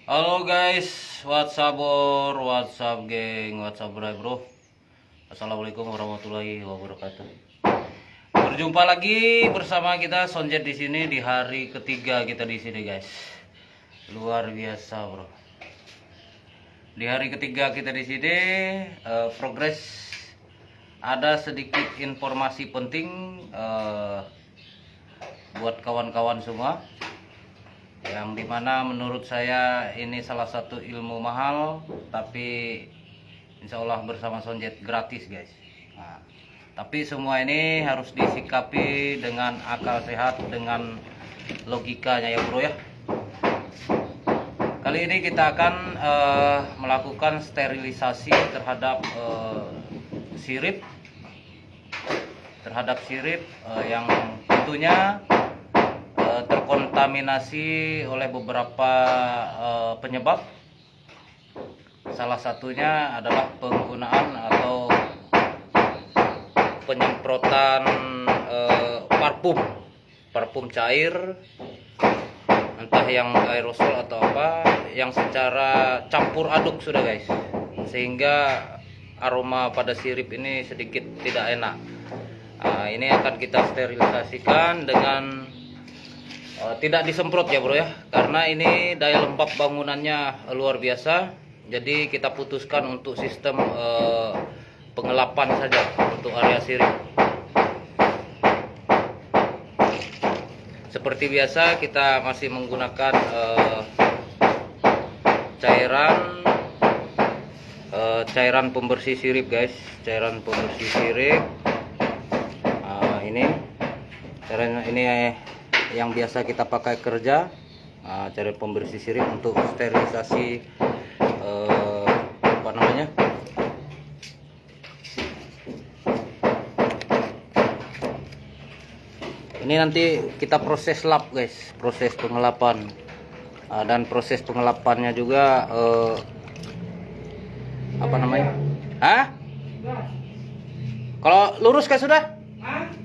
Halo guys, what's up geng, what's up bro. Assalamualaikum warahmatullahi wabarakatuh. Berjumpa lagi bersama kita Sonjet di sini di hari ketiga kita di sini guys. Luar biasa bro. Di hari ketiga kita di sini progres ada sedikit informasi penting buat kawan-kawan semua. Yang dimana menurut saya ini salah satu ilmu mahal, tapi insya Allah bersama Sonjet gratis guys. Nah, tapi semua ini harus disikapi dengan akal sehat, dengan logikanya ya bro ya. Kali ini kita akan melakukan sterilisasi terhadap sirip, yang tentunya terkontaminasi oleh beberapa penyebab. Salah satunya adalah penggunaan atau penyemprotan parfum cair, entah yang aerosol atau apa, yang secara campur aduk sudah guys, sehingga aroma pada sirip ini sedikit tidak enak. Nah, ini akan kita sterilisasikan dengan tidak disemprot ya bro ya, karena ini daya lembab bangunannya luar biasa. Jadi kita putuskan untuk sistem pengelapan saja untuk area sirip. Seperti biasa kita masih menggunakan cairan pembersih sirip guys, cairan pembersih sirip. Ini cairan ini yang biasa kita pakai kerja, cairan pembersih sirip untuk sterilisasi apa namanya, ini nanti kita proses lap guys, proses pengelapan. Dan proses pengelapannya juga apa namanya, kalau lurus kah sudah?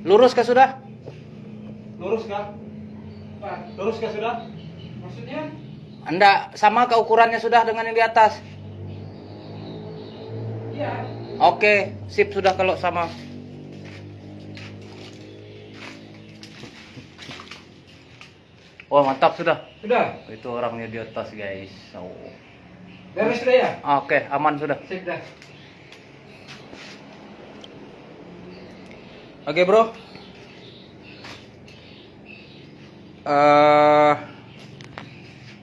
Lurus kah sudah? Lurus kah? Lurus kah sudah? Maksudnya? Enggak, sama ke ukurannya sudah dengan yang di atas? Iya. Oke, sip sudah kalau sama. Wah, mantap sudah. Sudah. Itu orangnya di atas guys. Beres sudah ya? Oke, aman sudah. Sip dah. Oke bro.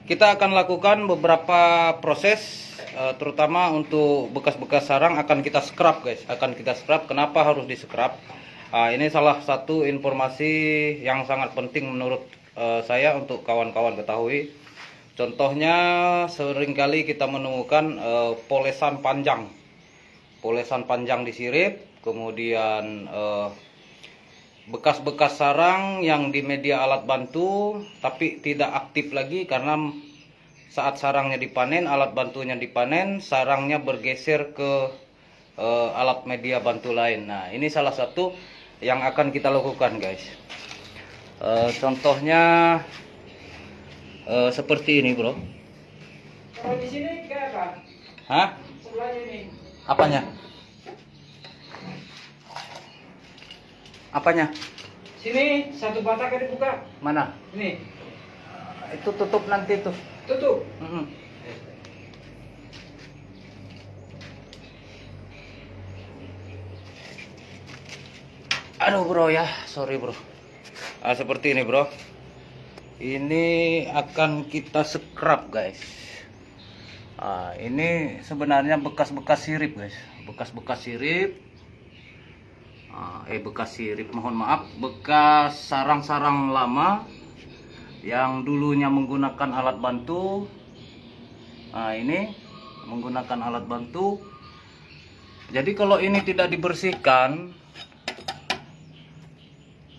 Kita akan lakukan beberapa proses, terutama untuk bekas-bekas sarang akan kita scrub guys, Kenapa harus di scrub? Ini salah satu informasi yang sangat penting menurut saya untuk kawan-kawan ketahui. Contohnya seringkali kita menemukan polesan panjang di sirip, kemudian bekas-bekas sarang yang di media alat bantu tapi tidak aktif lagi karena saat sarangnya dipanen, alat bantunya dipanen, sarangnya bergeser ke alat media bantu lain. Nah, ini salah satu yang akan kita lakukan guys. Contohnya seperti ini bro. Kalau di sini kayak apa? Hah? Sebelahnya ini. Apanya? Apanya? Sini satu batang kan dibuka. Mana? Ini. Itu tutup nanti tuh. Tutup. Aduh bro ya, sorry bro. Seperti ini bro. Ini akan kita scrub guys. Ini sebenarnya bekas-bekas sirip guys, bekas sirip, mohon maaf, bekas sarang-sarang lama yang dulunya menggunakan alat bantu. Ini menggunakan alat bantu. Jadi kalau ini tidak dibersihkan,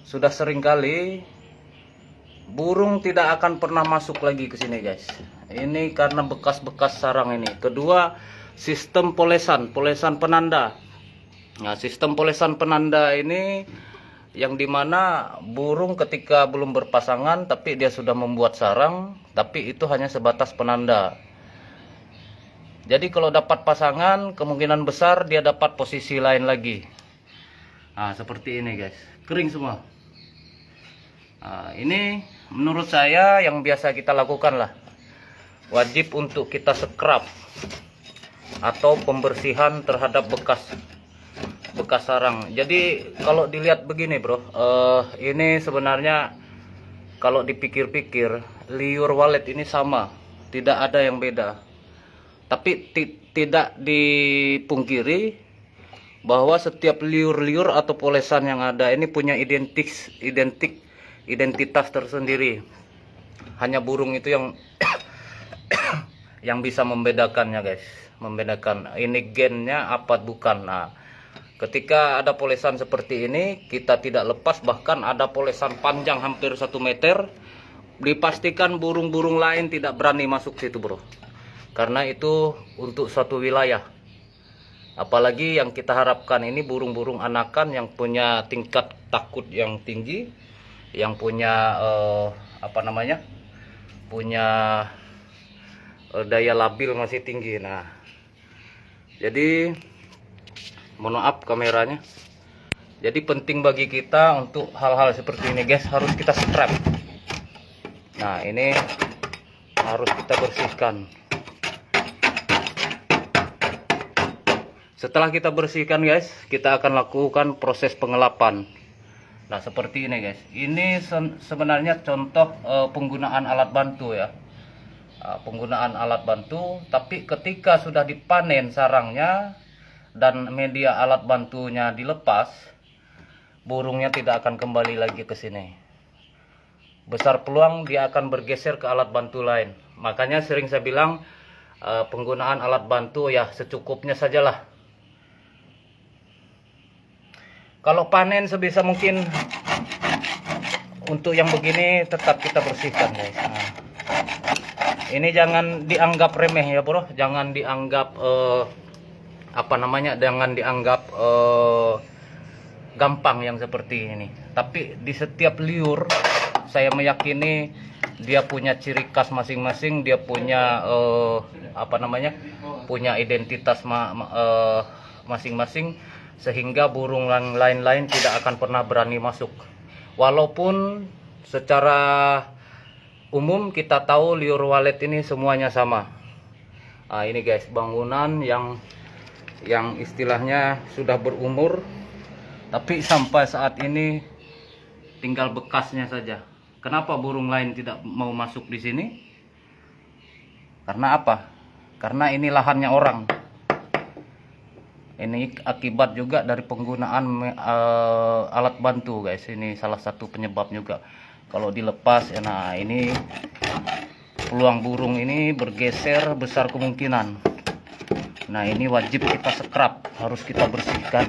sudah sering kali burung tidak akan pernah masuk lagi ke sini guys. Ini karena bekas-bekas sarang ini. Kedua, sistem polesan penanda. Nah, sistem polesan penanda ini yang dimana burung ketika belum berpasangan tapi dia sudah membuat sarang, tapi itu hanya sebatas penanda. Jadi kalau dapat pasangan, kemungkinan besar dia dapat posisi lain lagi. Nah, seperti ini guys, kering semua. Nah, ini menurut saya yang biasa kita lakukan lah. Wajib untuk kita scrub atau pembersihan terhadap bekas sarang. Jadi kalau dilihat begini bro, ini sebenarnya kalau dipikir-pikir liur walet ini sama, tidak ada yang beda. Tapi tidak dipungkiri bahwa setiap liur-liur atau polesan yang ada ini punya identitas tersendiri. Hanya burung itu yang yang bisa membedakannya guys, membedakan ini gennya apa bukan. Nah, ketika ada polesan seperti ini, kita tidak lepas, bahkan ada polesan panjang hampir 1 meter, dipastikan burung-burung lain tidak berani masuk situ bro. Karena itu untuk suatu wilayah. Apalagi yang kita harapkan ini burung-burung anakan yang punya tingkat takut yang tinggi, yang punya punya daya labil masih tinggi. Nah, jadi mohon maaf kameranya. Jadi penting bagi kita untuk hal-hal seperti ini guys, harus kita strap. Nah, ini harus kita bersihkan. Setelah kita bersihkan guys, kita akan lakukan proses pengelapan. Nah, seperti ini guys. Ini sebenarnya contoh penggunaan alat bantu ya. Penggunaan alat bantu, tapi ketika sudah dipanen sarangnya dan media alat bantunya dilepas, burungnya tidak akan kembali lagi ke sini. Besar peluang dia akan bergeser ke alat bantu lain. Makanya sering saya bilang penggunaan alat bantu ya secukupnya sajalah. Kalau panen sebisa mungkin untuk yang begini tetap kita bersihkan guys. Nah, ini jangan dianggap remeh ya bro, jangan dianggap jangan dianggap gampang yang seperti ini. Tapi di setiap liur saya meyakini dia punya ciri khas masing-masing, dia punya punya identitas masing-masing, sehingga burung lain-lain tidak akan pernah berani masuk. Walaupun secara umum kita tahu liur walet ini semuanya sama. Nah, ini guys, bangunan yang istilahnya sudah berumur, tapi sampai saat ini tinggal bekasnya saja. Kenapa burung lain tidak mau masuk di sini? Karena apa? Karena ini lahannya orang. Ini akibat juga dari penggunaan alat bantu guys. Ini salah satu penyebab juga. Kalau dilepas, ya, nah ini peluang burung ini bergeser besar kemungkinan. Nah, ini wajib kita scrub, harus kita bersihkan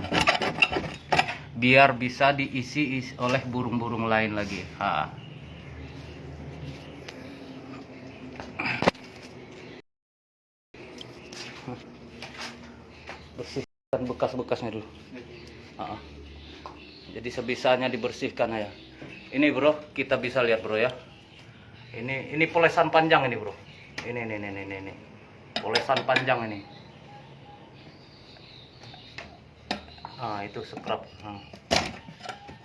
biar bisa diisi oleh burung-burung lain lagi. Bersihkan bekas-bekasnya dulu. Jadi sebisanya dibersihkan ya. Ini bro, kita bisa lihat bro ya. Ini polesan panjang ini bro. Ini. Polesan panjang ini. Itu scrub.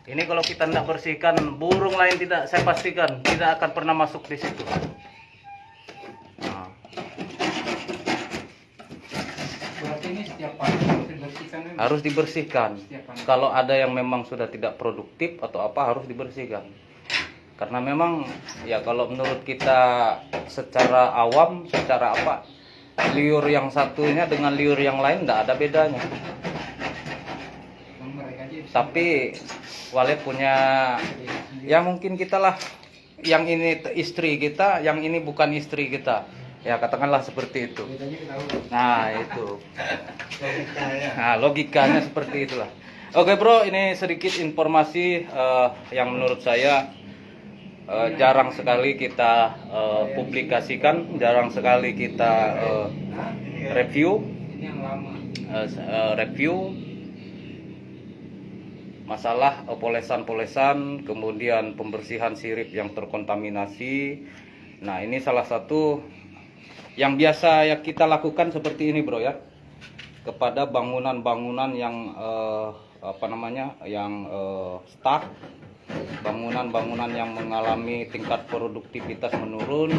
Ini kalau kita tidak bersihkan, burung lain saya pastikan tidak akan pernah masuk di situ. Berarti ini setiap pagi harus dibersihkan. Harus dibersihkan. Kalau ada yang memang sudah tidak produktif atau apa, harus dibersihkan. Karena memang ya kalau menurut kita secara awam, secara apa, liur yang satunya dengan liur yang lain tidak ada bedanya. Tapi walet punya, ya mungkin kita lah, yang ini istri kita, yang ini bukan istri kita, ya katakanlah seperti itu. Nah itu, nah logikanya seperti itulah. Oke bro, ini sedikit informasi yang menurut saya jarang sekali kita publikasikan, jarang sekali kita review masalah polesan-polesan, kemudian pembersihan sirip yang terkontaminasi. Nah, ini salah satu Yang biasa ya kita lakukan seperti ini bro ya, kepada bangunan-bangunan yang stuck, bangunan-bangunan yang mengalami tingkat produktivitas menurun.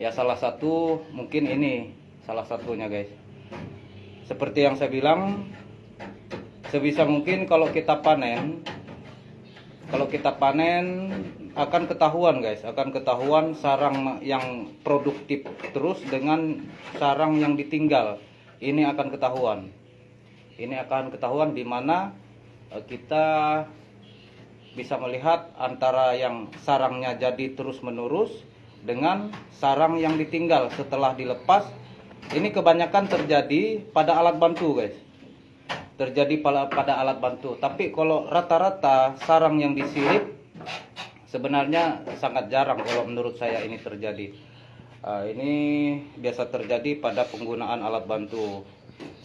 Ya salah satu mungkin ini salah satunya guys. Seperti yang saya bilang, sebisa mungkin kalau kita panen akan ketahuan guys, akan ketahuan sarang yang produktif terus dengan sarang yang ditinggal. Ini akan ketahuan di mana kita bisa melihat antara yang sarangnya jadi terus menerus dengan sarang yang ditinggal setelah dilepas. Ini kebanyakan terjadi pada alat bantu guys, pada alat bantu. Tapi kalau rata-rata sarang yang disirip sebenarnya sangat jarang kalau menurut saya ini terjadi. Ini biasa terjadi pada penggunaan alat bantu.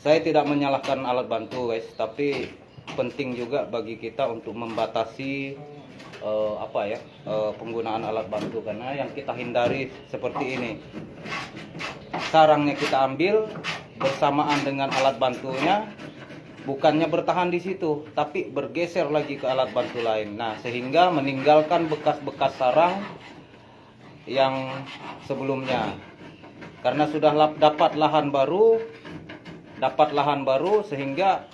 Saya tidak menyalahkan alat bantu guys, tapi penting juga bagi kita untuk membatasi penggunaan alat bantu, karena yang kita hindari seperti ini, sarangnya kita ambil bersamaan dengan alat bantunya, bukannya bertahan di situ tapi bergeser lagi ke alat bantu lain. Nah, sehingga meninggalkan bekas-bekas sarang yang sebelumnya, karena sudah dapat lahan baru sehingga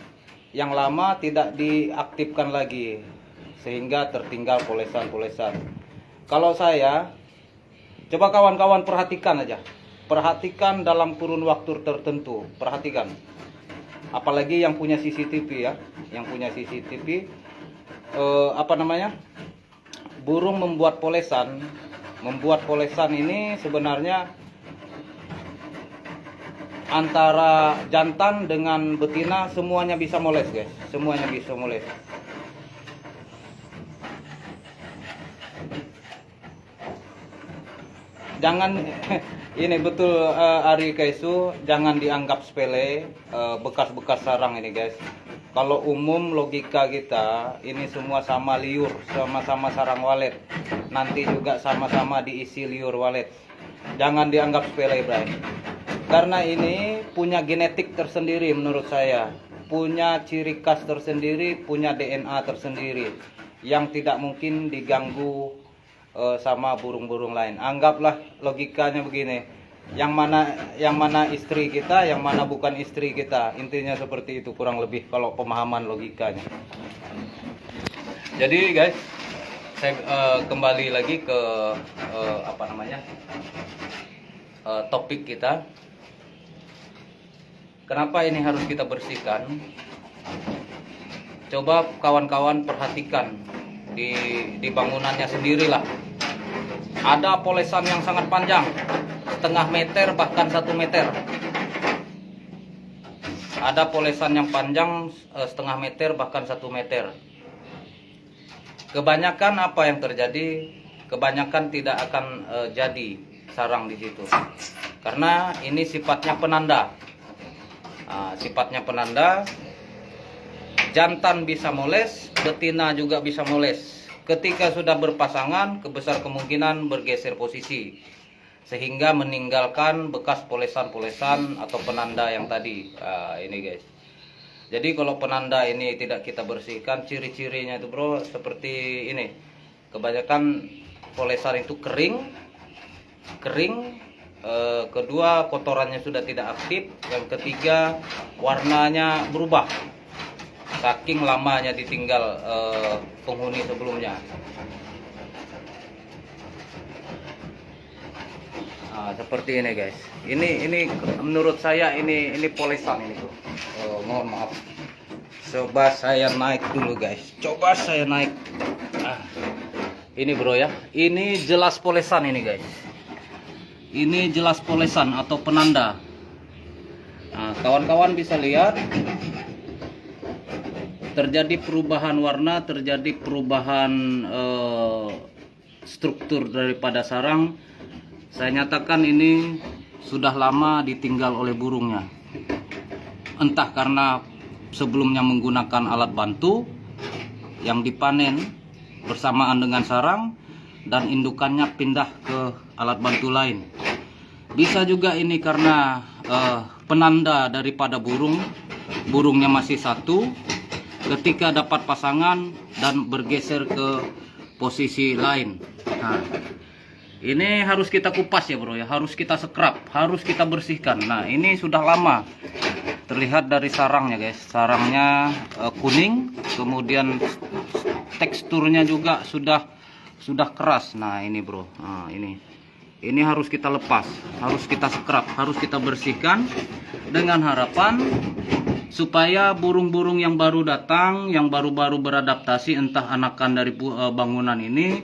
yang lama tidak diaktifkan lagi, sehingga tertinggal polesan-polesan. Kalau saya, coba kawan-kawan perhatikan dalam kurun waktu tertentu, perhatikan. Apalagi yang punya CCTV ya, burung membuat polesan ini sebenarnya antara jantan dengan betina semuanya bisa moles guys, semuanya bisa moles. Jangan ini betul Ari Kaisu, jangan dianggap sepele bekas-bekas sarang ini guys. Kalau umum logika kita, ini semua sama liur, sama-sama sarang walet. Nanti juga sama-sama diisi liur walet. Jangan dianggap sepele, Bray. Karena ini punya genetik tersendiri menurut saya. Punya ciri khas tersendiri, punya DNA tersendiri. Yang tidak mungkin diganggu sama burung-burung lain. Anggaplah logikanya begini. Yang mana istri kita, yang mana bukan istri kita. Intinya seperti itu kurang lebih kalau pemahaman logikanya. Jadi guys, saya kembali lagi ke topik kita. Kenapa ini harus kita bersihkan? Coba kawan-kawan perhatikan di bangunannya sendirilah. Ada polesan yang sangat panjang, setengah meter bahkan 1 meter. Ada polesan yang panjang setengah meter bahkan 1 meter. Kebanyakan apa yang terjadi? Kebanyakan tidak akan jadi sarang di situ, karena ini sifatnya penanda. Sifatnya penanda. Jantan bisa moles, betina juga bisa moles. Ketika sudah berpasangan, besar kemungkinan bergeser posisi, sehingga meninggalkan bekas polesan-polesan atau penanda yang tadi. Ini guys. Jadi kalau penanda ini tidak kita bersihkan, ciri-cirinya itu bro seperti ini. Kebanyakan polesan itu kering. Kedua, kotorannya sudah tidak aktif. Yang ketiga, warnanya berubah saking lamanya ditinggal penghuni sebelumnya. Seperti ini guys. Ini menurut saya ini polesan ini bro. Mohon maaf. Coba saya naik dulu guys. Ini bro ya. Ini jelas polesan ini guys. Ini jelas polesan atau penanda. Kawan-kawan bisa lihat terjadi perubahan warna, terjadi perubahan struktur daripada sarang. Saya nyatakan ini sudah lama ditinggal oleh burungnya. Entah karena sebelumnya menggunakan alat bantu yang dipanen bersamaan dengan sarang dan indukannya pindah ke alat bantu lain. Bisa juga ini karena penanda daripada burungnya masih satu, ketika dapat pasangan dan bergeser ke posisi lain. Nah, ini harus kita kupas ya bro ya, harus kita scrub, harus kita bersihkan. Nah, ini sudah lama. Terlihat dari sarangnya guys, sarangnya kuning, kemudian teksturnya juga sudah keras. Nah, ini bro. Nah, ini harus kita lepas, harus kita scrub, harus kita bersihkan dengan harapan supaya burung-burung yang baru datang, yang baru-baru beradaptasi, entah anakan dari bangunan ini,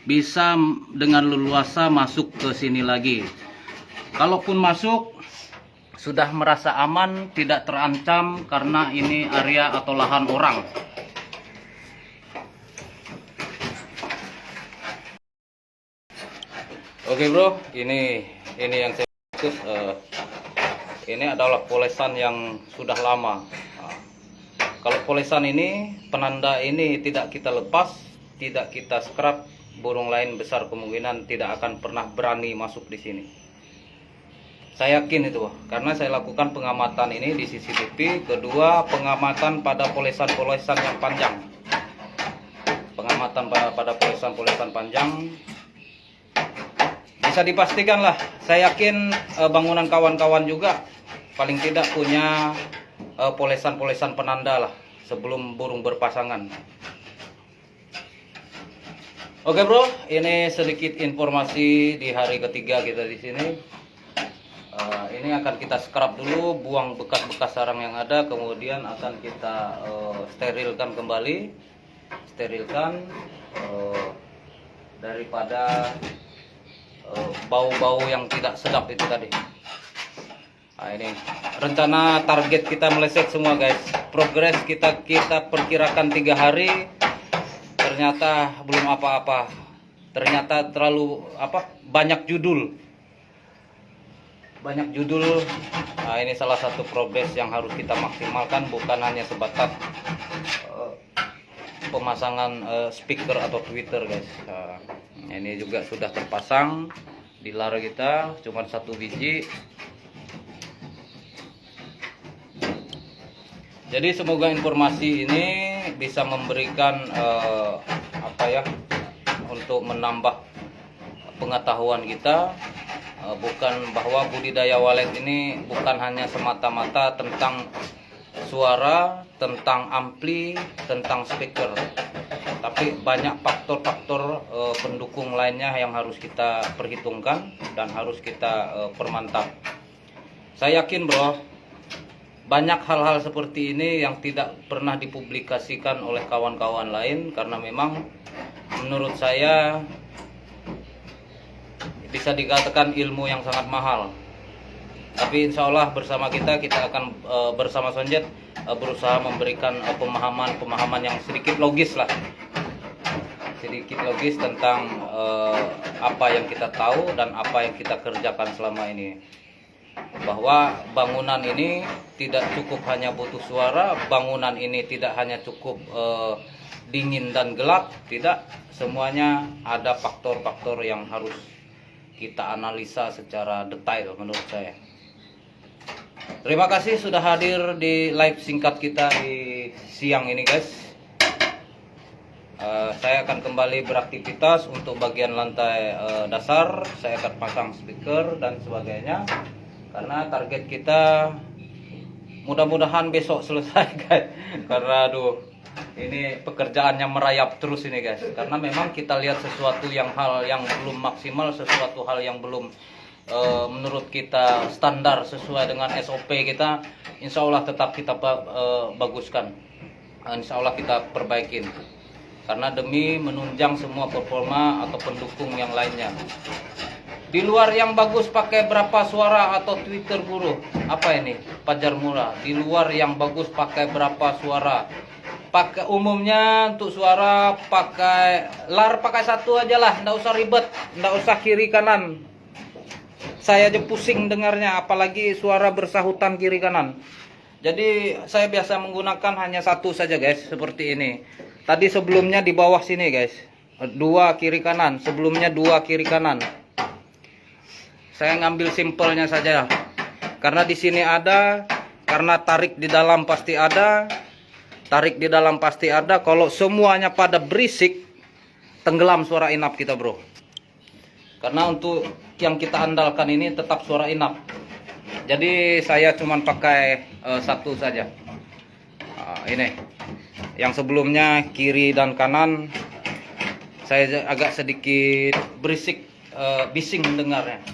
bisa dengan leluasa masuk ke sini lagi. Kalaupun masuk, sudah merasa aman, tidak terancam karena ini area atau lahan orang. Oke bro, ini yang saya maksud. Ini adalah polesan yang sudah lama. Nah, kalau polesan ini, penanda ini tidak kita lepas, tidak kita scrub, burung lain besar kemungkinan tidak akan pernah berani masuk di sini. Saya yakin itu, karena saya lakukan pengamatan ini di CCTV. Kedua, pengamatan pada polesan-polesan yang panjang. Pengamatan pada polesan-polesan panjang. Bisa dipastikan lah, saya yakin bangunan kawan-kawan juga paling tidak punya polesan-polesan penanda lah sebelum burung berpasangan. Oke bro, ini sedikit informasi di hari ketiga kita di sini. Ini akan kita scrub dulu, buang bekas-bekas sarang yang ada, kemudian akan kita sterilkan kembali, daripada bau-bau yang tidak sedap itu tadi. Nah, ini rencana target kita meleset semua guys. Progres kita perkirakan 3 hari, ternyata belum apa-apa. Ternyata terlalu banyak judul. Nah, ini salah satu progres yang harus kita maksimalkan, bukan hanya sebatas pemasangan speaker atau tweeter guys. Ini juga sudah terpasang di lar kita, cuma 1 biji. Jadi semoga informasi ini bisa memberikan untuk menambah pengetahuan kita, bukan bahwa budidaya walet ini bukan hanya semata-mata tentang suara, tentang ampli, tentang speaker, tapi banyak faktor-faktor pendukung lainnya yang harus kita perhitungkan dan harus kita permantap. Saya yakin bro, banyak hal-hal seperti ini yang tidak pernah dipublikasikan oleh kawan-kawan lain, karena memang menurut saya bisa dikatakan ilmu yang sangat mahal. Tapi insya Allah bersama kita akan bersama Sonjet berusaha memberikan pemahaman yang sedikit logis lah, tentang apa yang kita tahu dan apa yang kita kerjakan selama ini. Bahwa bangunan ini tidak cukup hanya butuh suara, bangunan ini tidak hanya cukup dingin dan gelap, tidak, semuanya ada faktor-faktor yang harus kita analisa secara detail menurut saya. Terima kasih sudah hadir di live singkat kita di siang ini guys. Saya akan kembali beraktivitas untuk bagian lantai dasar. Saya akan pasang speaker dan sebagainya, karena target kita mudah-mudahan besok selesai guys. Karena ini pekerjaannya merayap terus ini guys, karena memang kita lihat sesuatu hal yang belum maksimal, sesuatu hal yang belum menurut kita standar sesuai dengan SOP kita, insya Allah tetap kita baguskan, insya Allah kita perbaikin, karena demi menunjang semua performa atau pendukung yang lainnya. Di luar yang bagus pakai berapa suara atau Twitter buruh, apa ini Pajar Murah, di luar yang bagus pakai berapa suara. Pakai umumnya untuk suara pakai lar, pakai 1 aja lah, ndak usah ribet, ndak usah kiri kanan. Saya aja pusing dengarnya, apalagi suara bersahutan kiri kanan. Jadi saya biasa menggunakan hanya 1 saja guys, seperti ini. Tadi sebelumnya di bawah sini guys, 2 kiri kanan, sebelumnya 2 kiri kanan. Saya ngambil simpelnya saja. Karena di sini ada, karena tarik di dalam pasti ada. Tarik di dalam pasti ada. Kalau semuanya pada berisik, tenggelam suara inap kita, bro. Karena untuk yang kita andalkan ini tetap suara inap. Jadi saya cuman pakai satu saja. Ini. Yang sebelumnya kiri dan kanan saya agak sedikit berisik, bising mendengarnya.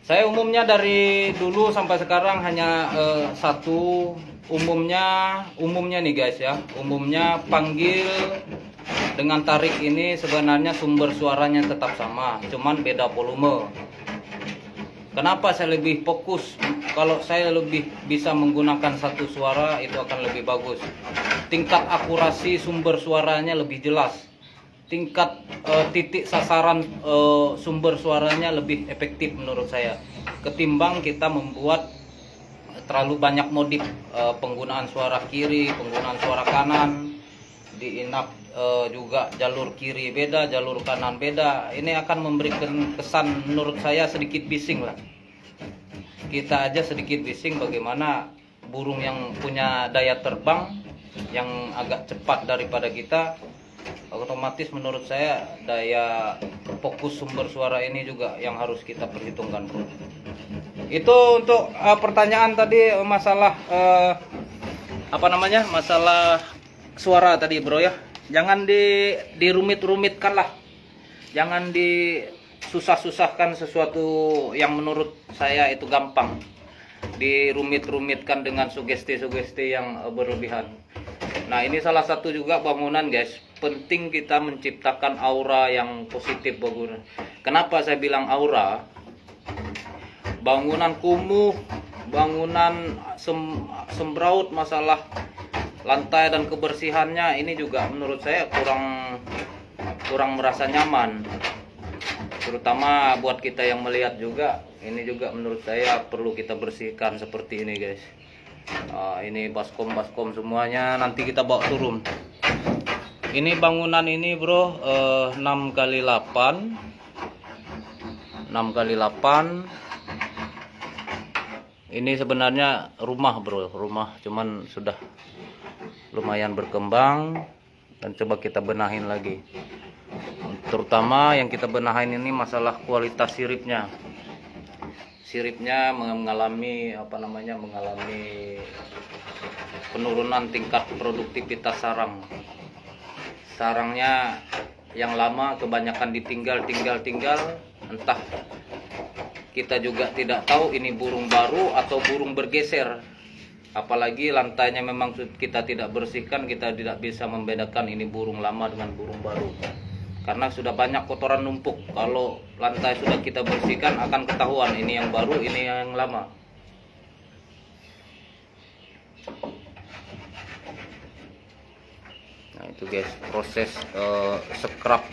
Saya umumnya dari dulu sampai sekarang hanya satu. Umumnya nih guys ya. Umumnya panggil dengan tarik ini sebenarnya sumber suaranya tetap sama, cuman beda volume. Kenapa saya lebih fokus? Kalau saya lebih bisa menggunakan satu suara itu akan lebih bagus. Tingkat akurasi sumber suaranya lebih jelas. Tingkat titik sasaran sumber suaranya lebih efektif menurut saya. Ketimbang kita membuat terlalu banyak modif, penggunaan suara kiri, penggunaan suara kanan, di inap juga jalur kiri beda, jalur kanan beda. Ini akan memberikan kesan menurut saya sedikit bising lah. Kita aja sedikit bising, bagaimana burung yang punya daya terbang yang agak cepat daripada kita, otomatis menurut saya daya fokus sumber suara ini juga yang harus kita perhitungkan, bro. Itu untuk pertanyaan tadi masalah masalah suara tadi, bro ya. Jangan dirumit-rumitkan lah. Jangan disusah-susahkan sesuatu yang menurut saya itu gampang. Dirumit-rumitkan dengan sugesti-sugesti yang berlebihan. Nah, ini salah satu juga bangunan, guys. Penting kita menciptakan aura yang positif bangunan. Kenapa saya bilang aura? Bangunan kumuh, bangunan sembraut, masalah lantai dan kebersihannya ini juga menurut saya kurang merasa nyaman. Terutama buat kita yang melihat juga, ini juga menurut saya perlu kita bersihkan seperti ini, guys. Ini baskom semuanya nanti kita bawa turun. Ini bangunan ini, bro, 6x8. 6x8. Ini sebenarnya rumah, bro, rumah, cuman sudah lumayan berkembang dan coba kita benahin lagi. Terutama yang kita benahin ini masalah kualitas siripnya. Siripnya mengalami mengalami penurunan tingkat produktivitas sarang. Sarangnya yang lama kebanyakan ditinggal, entah kita juga tidak tahu ini burung baru atau burung bergeser. Apalagi lantainya memang kita tidak bersihkan, kita tidak bisa membedakan ini burung lama dengan burung baru. Karena sudah banyak kotoran numpuk. Kalau lantai sudah kita bersihkan akan ketahuan ini yang baru, ini yang lama. Nah, itu guys, proses scrub.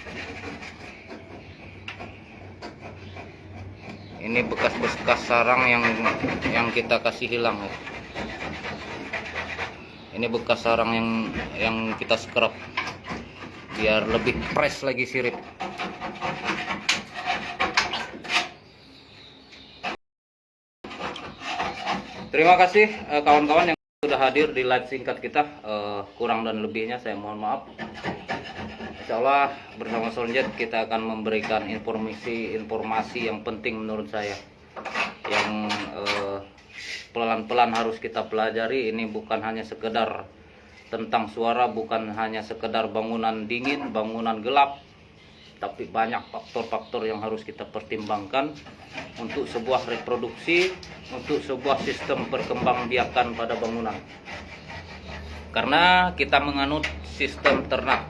Ini bekas-bekas sarang yang kita kasih hilang, ya. Ini bekas sarang yang kita scrub biar lebih fresh lagi sirip. Terima kasih kawan-kawan yang sudah hadir di live singkat kita. Kurang dan lebihnya saya mohon maaf. Insya Allah bersama Soljet kita akan memberikan informasi yang penting menurut saya, yang pelan-pelan harus kita pelajari. Ini bukan hanya sekedar tentang suara, bukan hanya sekedar bangunan dingin, bangunan gelap, tapi banyak faktor-faktor yang harus kita pertimbangkan untuk sebuah reproduksi, untuk sebuah sistem perkembangbiakan pada bangunan. Karena kita menganut sistem ternak,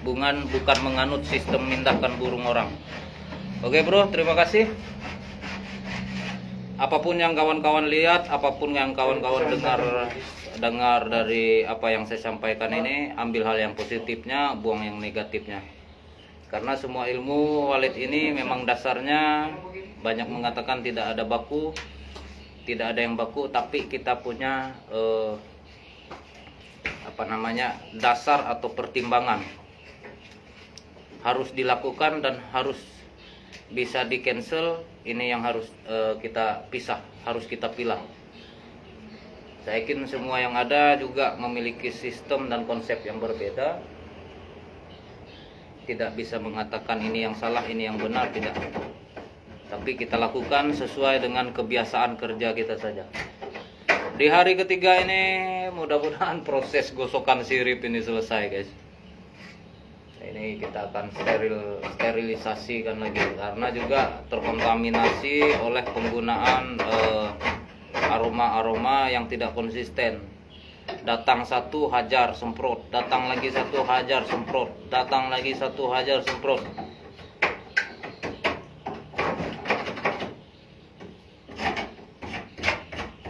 bukan menganut sistem memindahkan burung orang. Oke, bro, terima kasih. Apapun yang kawan-kawan lihat, apapun yang kawan-kawan dengar dari apa yang saya sampaikan ini, ambil hal yang positifnya, buang yang negatifnya. Karena semua ilmu walid ini memang dasarnya banyak mengatakan tidak ada baku, tidak ada yang baku, tapi kita punya dasar atau pertimbangan. harus dilakukan dan harus bisa di cancel. Ini yang harus kita pisah, harus kita pilah. Saya yakin semua yang ada juga memiliki sistem dan konsep yang berbeda. Tidak bisa mengatakan ini yang salah, ini yang benar, tidak. Tapi kita lakukan sesuai dengan kebiasaan kerja kita saja. Di hari ketiga ini mudah-mudahan proses gosokan sirip ini selesai, guys. Ini kita akan sterilisasikan lagi karena juga terkontaminasi oleh penggunaan aroma-aroma yang tidak konsisten. Datang satu hajar semprot, datang lagi satu hajar semprot, datang lagi satu hajar semprot.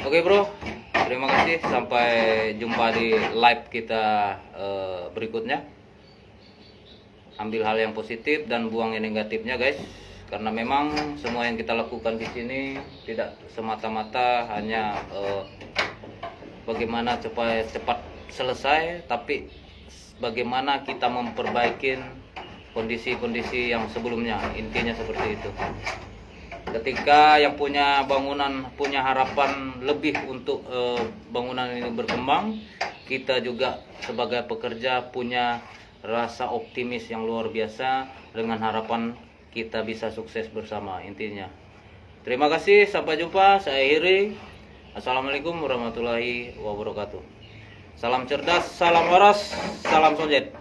Oke bro, terima kasih, sampai jumpa di live kita berikutnya. Ambil hal yang positif dan buang yang negatifnya, guys. Karena memang semua yang kita lakukan di sini tidak semata-mata hanya bagaimana cepat selesai, tapi bagaimana kita memperbaiki kondisi-kondisi yang sebelumnya. Intinya seperti itu. Ketika yang punya bangunan punya harapan lebih untuk bangunan ini berkembang, kita juga sebagai pekerja punya rasa optimis yang luar biasa dengan harapan kita bisa sukses bersama. Intinya terima kasih, sampai jumpa. Saya akhiri. Assalamualaikum warahmatullahi wabarakatuh. Salam cerdas, salam waras, salam sonjet.